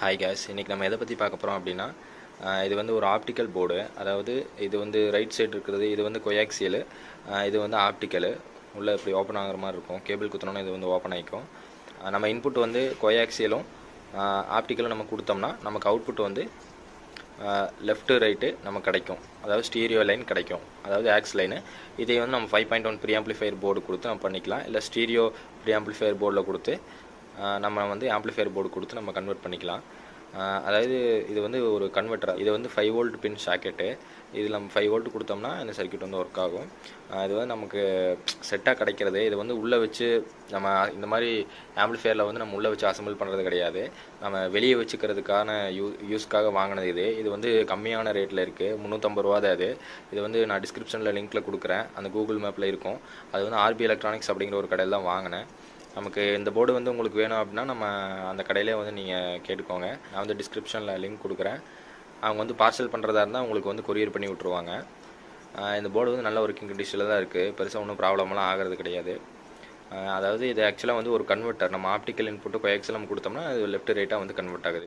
Hi guys, இன்றைக்கி நம்ம எதை பற்றி பார்க்க போகிறோம் அப்படின்னா, இது வந்து ஒரு ஆப்டிக்கல் போர்டு. அதாவது இது வந்து ரைட் சைடு இருக்கிறது இது வந்து கொயாக்சியலு, இது வந்து ஆப்டிக்கலு. உள்ளே இப்படி ஓப்பன் ஆகிற மாதிரி இருக்கும். கேபிள் குத்தினோன்னா இது வந்து ஓப்பன் ஆகிக்கும். நம்ம இன்புட் வந்து கொயாக்சியலும் ஆப்டிக்கலும் நம்ம கொடுத்தோம்னா நமக்கு அவுட்புட் வந்து லெஃப்ட்டு ரைட்டு நமக்கு கிடைக்கும். அதாவது ஸ்டீரியோ லைன் கிடைக்கும், அதாவது ஆக்ஸ் லைனு. இதை வந்து நம்ம 5.1 ப்ரீ ஆம்ப்ளிஃபையர் போர்டு கொடுத்து நம்ம பண்ணிக்கலாம். இல்லை ஸ்டீரியோ ப்ரீ ஆம்ப்ளிஃபையர் போர்டில் கொடுத்து நம்ம வந்து ஆம்ப்ளிஃபையர் போர்டு கொடுத்து நம்ம கன்வெர்ட் பண்ணிக்கலாம். அதாவது இது வந்து ஒரு கன்வெர்ட்டர். இது வந்து 5 வோல்ட் பின் சாக்கெட்டு. இதில் நம்ம 5 வோல்ட் கொடுத்தோம்னா இந்த சர்க்யூட் வந்து ஒர்க் ஆகும். இது வந்து நமக்கு செட்டாக கிடைக்கிறது. இது வந்து உள்ளே வச்சு நம்ம இந்த மாதிரி ஆம்ப்ளிஃபையரில் வந்து நம்ம உள்ளே வச்சு அசம்பிள் பண்ணுறது கிடையாது. நம்ம வெளியே வச்சுக்கிறதுக்கான யூஸ்க்காக வாங்கினது இது. இது வந்து கம்மியான ரேட்டில் இருக்குது, 350 ரூபா தான் அது. இது வந்து நான் டிஸ்கிரிப்ஷனில் லிங்க்கில் கொடுக்குறேன், அந்த கூகுள் மேப்பில் இருக்கும். அது வந்து ஆர்பி எலக்ட்ரானிக்ஸ் அப்படிங்கிற ஒரு கடையில் தான் வாங்கினேன். நமக்கு இந்த போர்டு வந்து உங்களுக்கு வேணும் அப்படின்னா நம்ம அந்த கடையிலே வந்து நீங்கள் கேட்டுக்கோங்க. நான் வந்து டிஸ்கிரிப்ஷனில் லிங்க் கொடுக்குறேன். அவங்க வந்து பார்சல் பண்ணுறதா இருந்தால் உங்களுக்கு வந்து கொரியர் பண்ணி விட்ருவாங்க. இந்த போர்டு வந்து நல்ல ஒர்க்கிங் கண்டிஷனில் தான் இருக்குது. பெருசாக ஒன்றும் ப்ராப்ளம்லாம் ஆகிறது கிடையாது. அதாவது இது ஆக்சுவலாக வந்து ஒரு கன்வெர்ட்டர். நம்ம ஆப்டிக்கல் இன்புட்டு கோஎக்ஸில் நம்ம கொடுத்தோம்னா அது லெஃப்ட் ரைட்டாக வந்து கன்வெர்ட் ஆகுது.